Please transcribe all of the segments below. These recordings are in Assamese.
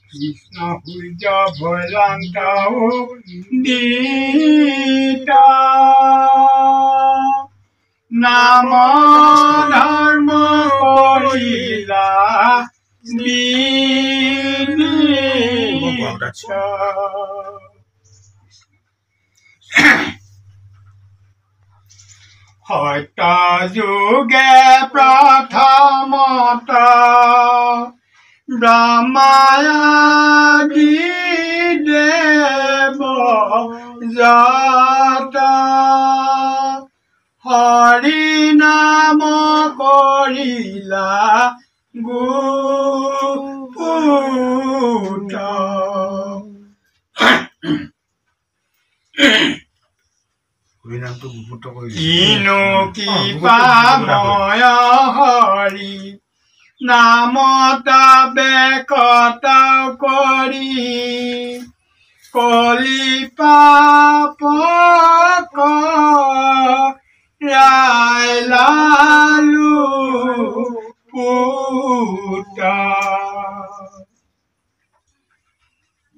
কৃষ্ণ সূৰ্য ভৈৰন্তও দিতা নাম ধৰ্ম কৰিলা সত্য যুগে প্ৰথমত ব্ৰহ্মাদি দেৱ যত হৰি নাম কৰিলা গুপুত কিনো কৃপাময় হৰি নামত বেকত কৰি কলি পাপ লালু পুত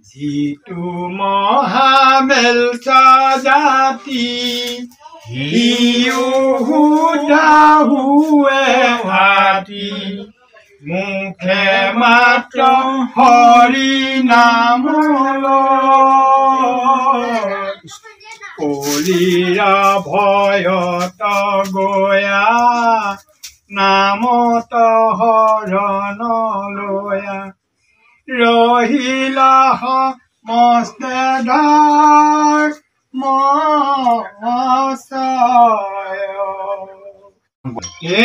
যিটো মহামেল জাতি হুৱে হাতী মুখে মাত্ৰ হৰি নাম কলিৰা ভয়ত গয়া নামত হৰণ লয়া ৰহিলা মস্তে ধৰ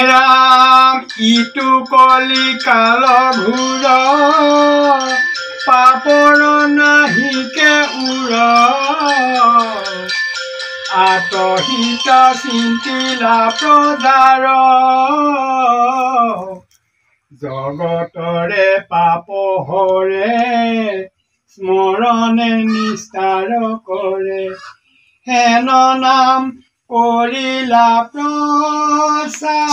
ৰাম ইটো কলি কাল ঘূৰ পাপৰ নাহিকে উৰ আতহিত চিন্তিলা প্ৰজাৰ জগতৰে পাপ হৰে স্মৰণে নিস্তাৰ কৰে হেন নাম কৰিলা প্ৰচাৰ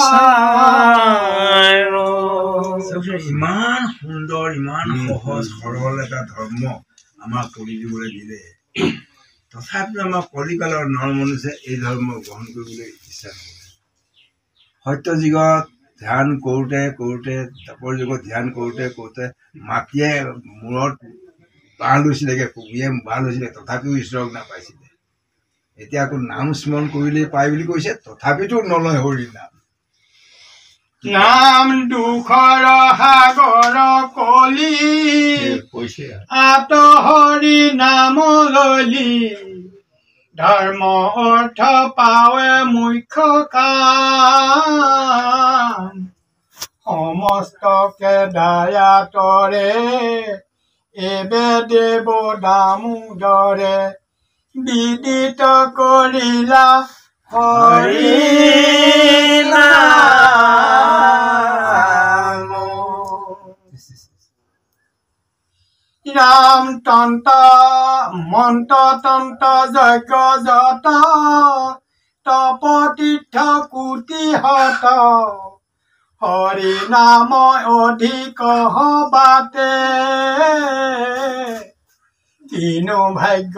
ইমান সুন্দৰ ইমান সহজ সৰল এটা ধৰ্ম আমাক কৰি দিবলৈ দিলে তথাপিও আমাৰ কলিকালৰ নৰ মনুষ্যে এই ধৰ্ম গ্ৰহণ কৰিবলৈ ইচ্ছা নকৰে সত্য যুগত ধ্যান কৰোঁতে কৰোঁতে তাপৰ যুগত ধ্যান কৰোঁতে কৰোঁতে মাটিয়ে মূৰত বাঁহ লৈছিলেগৈ কুকুৰীয়ে বাঁহ লৈছিলে তথাপিও ঈশ্বৰক নাপাইছিলে এতিয়া আকৌ নাম স্মৰণ কৰিলেই পায় বুলি কৈছে তথাপিতো নলয় হৰি নাম নাম দুখৰ সাগৰ কলি কৈছে আত হৰি নাম ললি ধৰ্ম অৰ্থ পাৱে মুখ্য কাম সমস্তকে দায়াতৰে এবে দেৱ দামোদৰে বিদিত কৰিলা হৰি নাম ৰাম তন্ত মন্ত্ৰ তন্ত যজ্ঞ যত তপতীৰ্থ কোটি হত হৰি নাম অধিক হবাতে কিনো ভাগ্য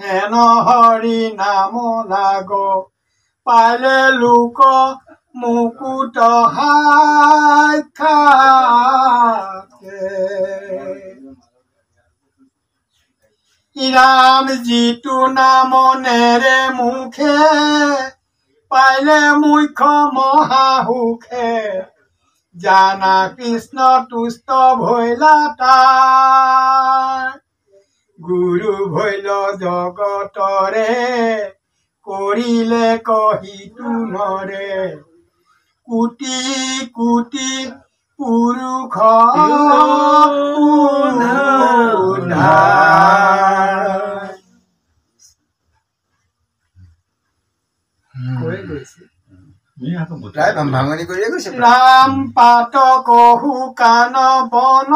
হেন হৰি নাম লাগ পালে লোক মুকুট সাক্ষাতে ৰাম যিটো নাম নেৰে মুখে পাইলে মুখ্য মহাসুখে জানা কৃষ্ণ তুষ্ট ভৈলা তাৰ গুৰু ভৈল জগতৰে কৰিলে কহিতো নৰে কোটি কোটি পুৰুষ ভাঙনি কৰিয়ে গৈছে ৰাম পাত কহু কান বন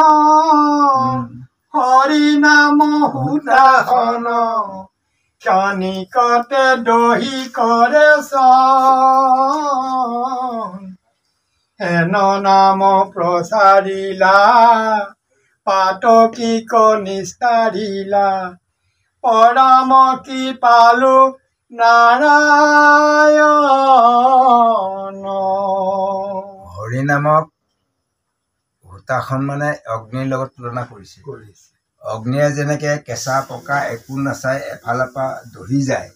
হৰি নাম সুদাসন ক্ষণিকতে দহি কৰে হেন নাম প্ৰচাৰিলা পাতকীক নিস্তাৰিলা পৰম কৃপালু নাৰায়ণ। হৰি নামক ভূতাখন মানে অগ্নিৰ লগত তুলনা কৰিছে। অগ্নিয়ে যেনেকে কেঁচা পকা একো নাচাই এফালৰ পৰা দহি যায়,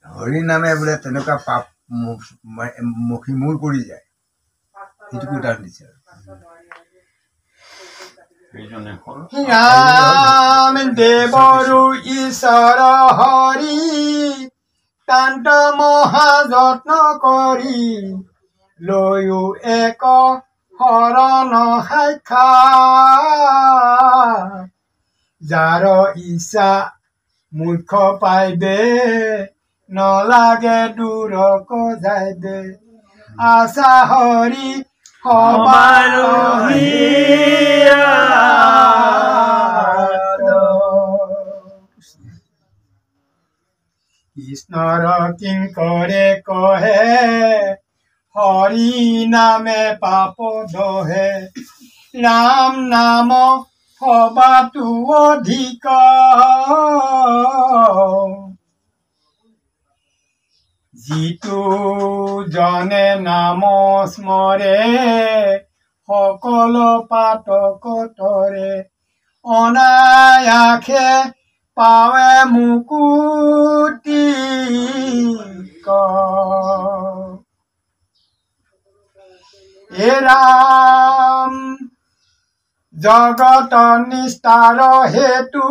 হৰি নামে বোলে তেনেকুৱা পাপ মূৰ কৰি যায়। সেইটোকে উদাহৰণ দিছে। ৰাম দেৱৰু ঈশ্বৰ হৰি কান্ত মহাযত্ন কৰি লৈও এক শৰণ সাক্ষাৎ যাৰ ইচ্ছা মুখ্য পাইবে নলাগে দূৰক যাইবে আশা হৰি সবাৰো কৃষ্ণৰ কিংকৰে কহে হৰি নামে পাপ দহে ৰাম নাম সবাতো অধিক যিটো জনে নাম স্মৰে সকলো পাতক তৰে অনায়াসে পাৱে মুকুতি হে ৰাম জগত নিস্তাৰ হেতু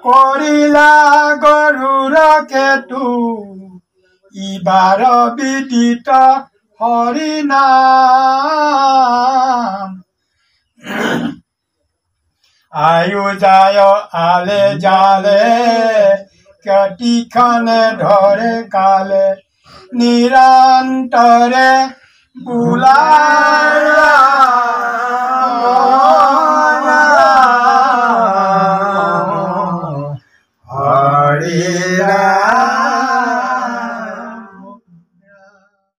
কৰিলা গৰুৰ কেতু ইবাৰ বিদিত হৰি নাম আয়ু যায় আলে জালে কতিখনে ধৰে কালে নিৰন্তৰে বুলায়া